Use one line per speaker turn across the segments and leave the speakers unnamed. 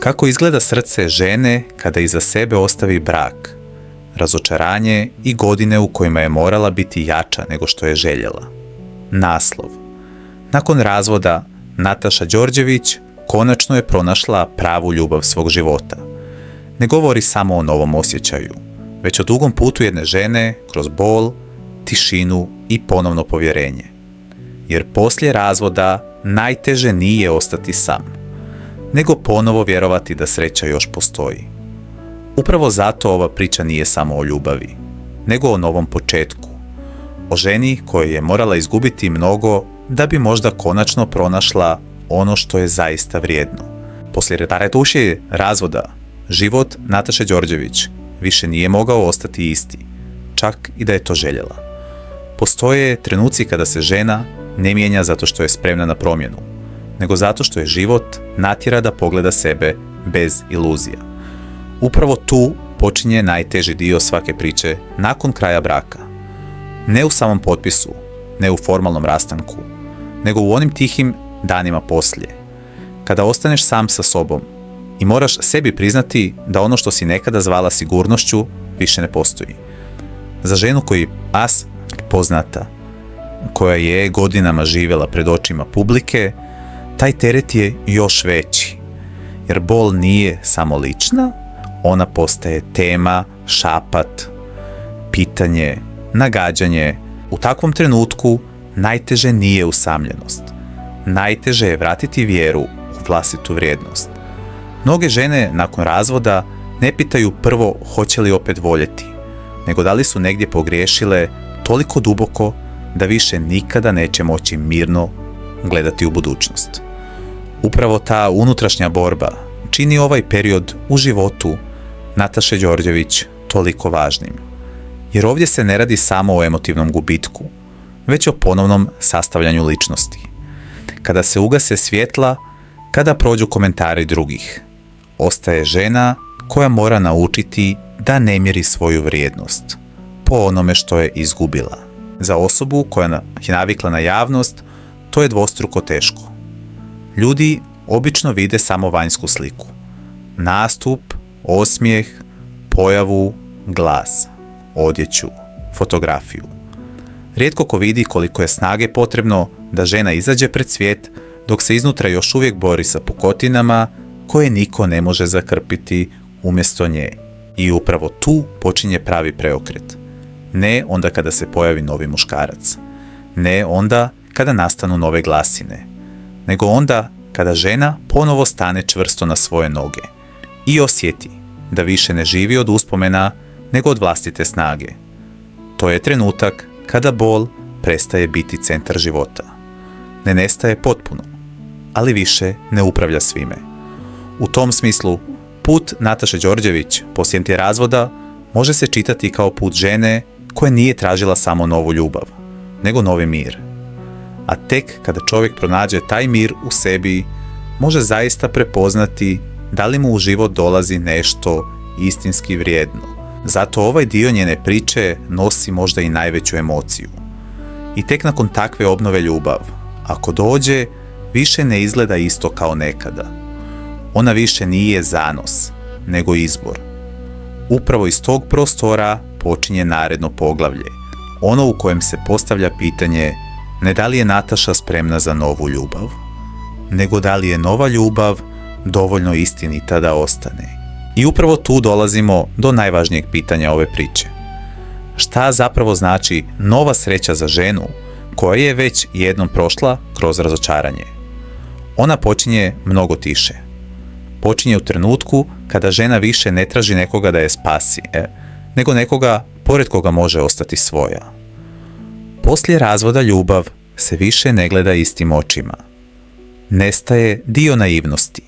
Kako izgleda srce žene kada iza sebe ostavi brak, razočaranje i godine u kojima je morala biti jača nego što je željela. Naslov. Nakon razvoda, Nataša Đorđević konačno je pronašla pravu ljubav svog života. Ne govori samo o novom osjećaju, već o dugom putu jedne žene kroz bol, tišinu i ponovno povjerenje. Jer poslije razvoda najteže nije ostati sam, nego ponovo vjerovati da sreća još postoji. Upravo zato ova priča nije samo o ljubavi, nego o novom početku. O ženi koja je morala izgubiti mnogo da bi možda konačno pronašla ono što je zaista vrijedno. Poslije duše razvoda, život Nataše Đorđević više nije mogao ostati isti, čak i da je to željela. Postoje trenuci kada se žena ne mijenja zato što je spremna na promjenu, nego zato što je život natjera da pogleda sebe bez iluzija. Upravo tu počinje najteži dio svake priče nakon kraja braka. Ne u samom potpisu, ne u formalnom rastanku, nego u onim tihim danima poslije. Kada ostaneš sam sa sobom i moraš sebi priznati da ono što si nekada zvala sigurnošću više ne postoji. Za ženu koji as poznata, koja je godinama živjela pred očima publike, taj teret je još veći. Jer bol nije samo lična, ona postaje tema, šapat, pitanje, nagađanje. U takvom trenutku najteže nije usamljenost. Najteže je vratiti vjeru u vlastitu vrijednost. Mnoge žene nakon razvoda ne pitaju prvo hoće li opet voljeti, nego da li su negdje pogriješile toliko duboko da više nikada neće moći mirno gledati u budućnost. Upravo ta unutrašnja borba čini ovaj period u životu Nataše Đorđević toliko važnim. Jer ovdje se ne radi samo o emotivnom gubitku, već o ponovnom sastavljanju ličnosti. Kada se ugase svjetla, kada prođu komentari drugih, ostaje žena koja mora naučiti da ne mjeri svoju vrijednost po onome što je izgubila. Za osobu koja je navikla na javnost, to je dvostruko teško. Ljudi obično vide samo vanjsku sliku. Nastup, osmijeh, pojavu, glas, odjeću, fotografiju. Rijetko ko vidi koliko je snage potrebno da žena izađe pred svijet, dok se iznutra još uvijek bori sa pukotinama koje niko ne može zakrpiti umjesto nje. I upravo tu počinje pravi preokret. Ne onda kada se pojavi novi muškarac. Ne onda kada nastanu nove glasine. Nego onda kada žena ponovo stane čvrsto na svoje noge i osjeti da više ne živi od uspomena nego od vlastite snage. To je trenutak kada bol prestaje biti centar života. Ne nestaje potpuno, ali više ne upravlja svime. U tom smislu, put Nataše Đorđević poslije razvoda može se čitati kao put žene koja nije tražila samo novu ljubav, nego novi mir. A tek kada čovjek pronađe taj mir u sebi, može zaista prepoznati da li mu u život dolazi nešto istinski vrijedno. Zato ovaj dio njene priče nosi možda i najveću emociju. I tek nakon takve obnove ljubav, ako dođe, više ne izgleda isto kao nekada. Ona više nije zanos, nego izbor. Upravo iz tog prostora počinje naredno poglavlje, ono u kojem se postavlja pitanje ne da li je Nataša spremna za novu ljubav, nego da li je nova ljubav dovoljno istinita da ostane. I upravo tu dolazimo do najvažnijeg pitanja ove priče. Šta zapravo znači nova sreća za ženu koja je već jednom prošla kroz razočaranje? Ona počinje mnogo tiše. Počinje u trenutku kada žena više ne traži nekoga da je spasi, nego nekoga pored koga može ostati svoja. Poslije razvoda ljubav se više ne gleda istim očima. Nestaje dio naivnosti,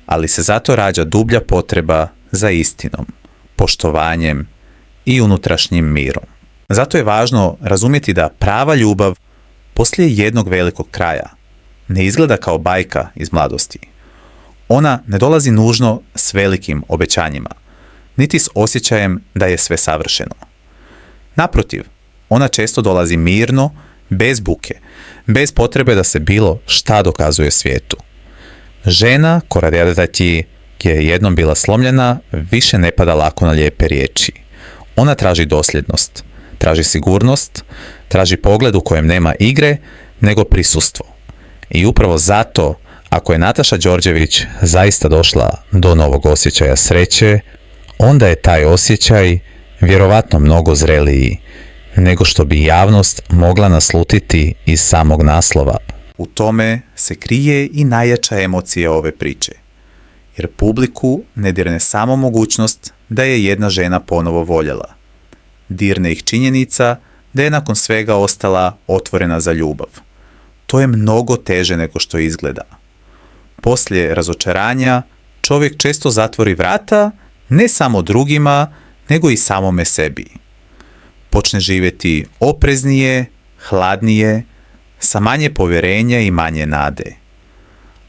ali se zato rađa dublja potreba za istinom, poštovanjem i unutrašnjim mirom. Zato je važno razumjeti da prava ljubav poslije jednog velikog kraja ne izgleda kao bajka iz mladosti. Ona ne dolazi nužno s velikim obećanjima, niti s osjećajem da je sve savršeno. Naprotiv, ona često dolazi mirno, bez buke, bez potrebe da se bilo šta dokazuje svijetu. Žena koja radi gdje je jednom bila slomljena, više ne pada lako na lijepe riječi. Ona traži dosljednost, traži sigurnost, traži pogled u kojem nema igre, nego prisustvo. I upravo zato, ako je Nataša Đorđević zaista došla do novog osjećaja sreće, onda je taj osjećaj vjerovatno mnogo zreliji nego što bi javnost mogla naslutiti iz samog naslova. U tome se krije i najjača emocija ove priče. Jer publiku ne dirne samo mogućnost da je jedna žena ponovo voljela. Dirne ih činjenica da je nakon svega ostala otvorena za ljubav. To je mnogo teže nego što izgleda. Poslije razočaranja čovjek često zatvori vrata ne samo drugima, nego i samome sebi. Počne živjeti opreznije, hladnije, sa manje povjerenja i manje nade.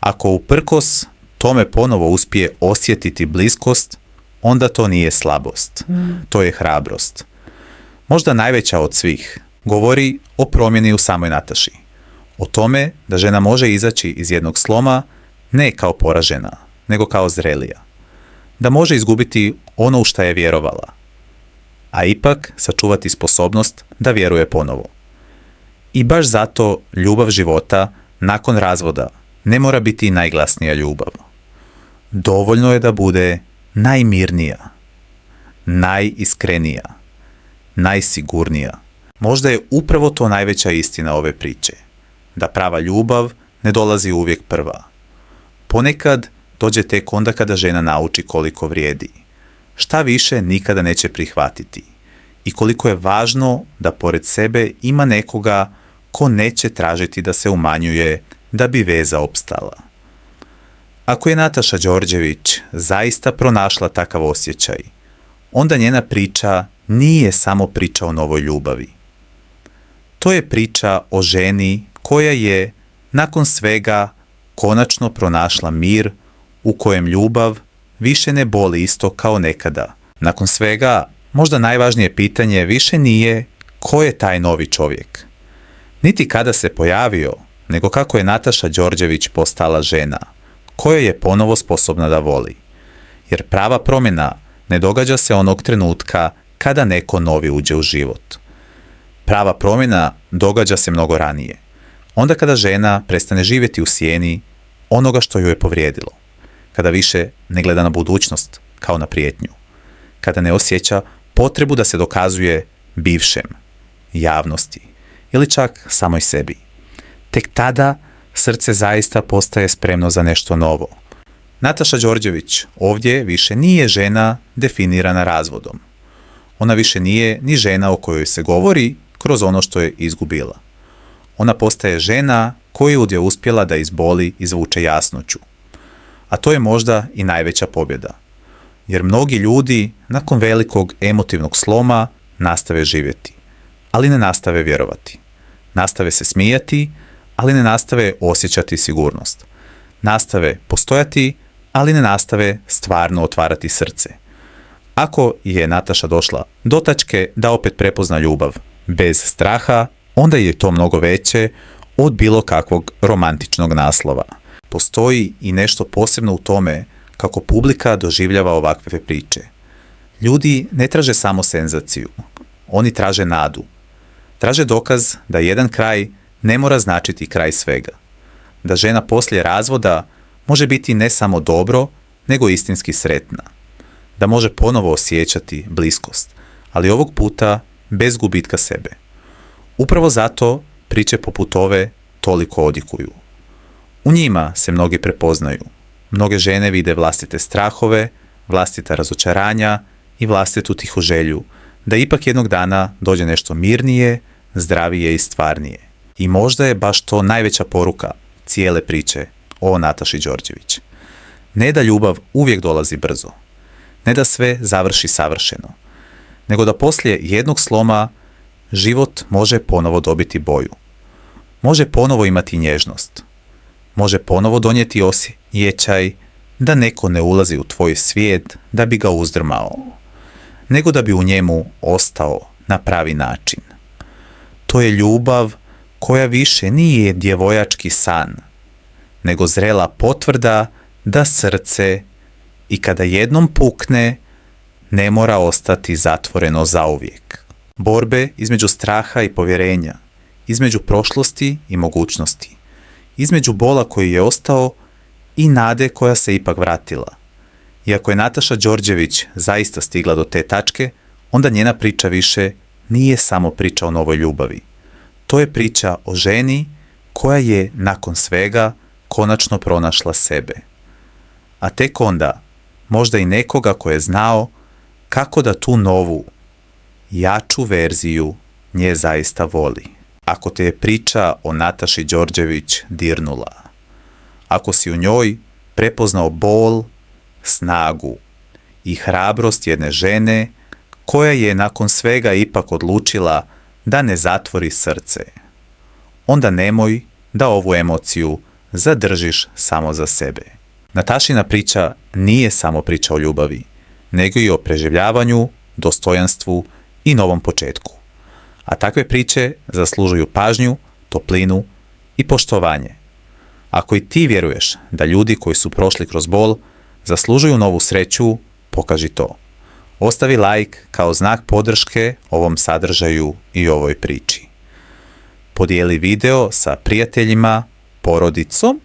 Ako uprkos tome ponovo uspije osjetiti bliskost, onda to nije slabost, to je hrabrost. Možda najveća od svih, govori o promjeni u samoj Nataši. O tome da žena može izaći iz jednog sloma ne kao poražena, nego kao zrelija. Da može izgubiti ono u što je vjerovala, a ipak sačuvati sposobnost da vjeruje ponovo. I baš zato ljubav života nakon razvoda ne mora biti najglasnija ljubav. Dovoljno je da bude najmirnija, najiskrenija, najsigurnija. Možda je upravo to najveća istina ove priče, da prava ljubav ne dolazi uvijek prva. Ponekad dođe tek onda kada žena nauči koliko vrijedi, šta više nikada neće prihvatiti i koliko je važno da pored sebe ima nekoga ko neće tražiti da se umanjuje da bi veza opstala. Ako je Nataša Đorđević zaista pronašla takav osjećaj, onda njena priča nije samo priča o novoj ljubavi. To je priča o ženi koja je nakon svega konačno pronašla mir u kojem ljubav više ne boli isto kao nekada. Nakon svega, možda najvažnije pitanje više nije ko je taj novi čovjek. Niti kada se pojavio, nego kako je Nataša Đorđević postala žena, koja je ponovo sposobna da voli. Jer prava promjena ne događa se onog trenutka kada neko novi uđe u život. Prava promjena događa se mnogo ranije. Onda kada žena prestane živjeti u sjeni onoga što ju je povrijedilo. Kada više ne gleda na budućnost kao na prijetnju. Kada ne osjeća potrebu da se dokazuje bivšem, javnosti ili čak samoj sebi. Tek tada srce zaista postaje spremno za nešto novo. Nataša Đorđević ovdje više nije žena definirana razvodom. Ona više nije ni žena o kojoj se govori kroz ono što je izgubila. Ona postaje žena koju je uspjela da iz boli izvuče jasnoću. A to je možda i najveća pobjeda. Jer mnogi ljudi nakon velikog emotivnog sloma nastave živjeti, ali ne nastave vjerovati. Nastave se smijati, ali ne nastave osjećati sigurnost. Nastave postojati, ali ne nastave stvarno otvarati srce. Ako je Nataša došla do tačke da opet prepozna ljubav bez straha, onda je to mnogo veće od bilo kakvog romantičnog naslova. Postoji i nešto posebno u tome kako publika doživljava ovakve priče. Ljudi ne traže samo senzaciju, oni traže nadu. Traže dokaz da jedan kraj ne mora značiti kraj svega. Da žena poslije razvoda može biti ne samo dobro, nego istinski sretna. Da može ponovo osjećati bliskost, ali ovog puta bez gubitka sebe. Upravo zato priče poput ove toliko odjekuju. U njima se mnogi prepoznaju. Mnoge žene vide vlastite strahove, vlastita razočaranja i vlastitu tihu želju da ipak jednog dana dođe nešto mirnije, zdravije i stvarnije. I možda je baš to najveća poruka cijele priče o Nataši Đorđević. Ne da ljubav uvijek dolazi brzo, ne da sve završi savršeno, nego da poslije jednog sloma život može ponovo dobiti boju. Može ponovo imati nježnost. Može ponovo donijeti osjećaj da neko ne ulazi u tvoj svijet da bi ga uzdrmao, nego da bi u njemu ostao na pravi način. To je ljubav koja više nije djevojački san, nego zrela potvrda da srce i kada jednom pukne, ne mora ostati zatvoreno zauvijek. Borbe između straha i povjerenja, između prošlosti i mogućnosti, između bola koji je ostao i nade koja se ipak vratila. Iako je Nataša Đorđević zaista stigla do te tačke, onda njena priča više nije samo priča o novoj ljubavi. To je priča o ženi koja je nakon svega konačno pronašla sebe. A tek onda možda i nekoga ko je znao kako da tu novu, jaču verziju nje zaista voli. Ako te je priča o Nataši Đorđević dirnula, ako si u njoj prepoznao bol, snagu i hrabrost jedne žene koja je nakon svega ipak odlučila da ne zatvori srce, onda nemoj da ovu emociju zadržiš samo za sebe. Natašina priča nije samo priča o ljubavi, nego i o preživljavanju, dostojanstvu i novom početku. A takve priče zaslužuju pažnju, toplinu i poštovanje. Ako i ti vjeruješ da ljudi koji su prošli kroz bol zaslužuju novu sreću, pokaži to. Ostavi like kao znak podrške ovom sadržaju i ovoj priči. Podijeli video sa prijateljima, porodicom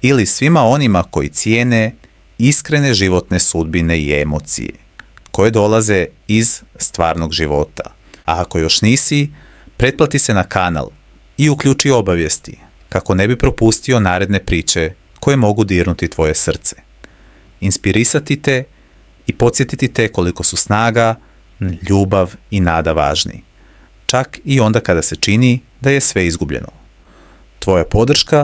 ili svima onima koji cijene iskrene životne sudbine i emocije koje dolaze iz stvarnog života. A ako još nisi, pretplati se na kanal i uključi obavijesti kako ne bi propustio naredne priče koje mogu dirnuti tvoje srce, inspirisati te i podsjetiti te koliko su snaga, ljubav i nada važni, čak i onda kada se čini da je sve izgubljeno. Tvoja podrška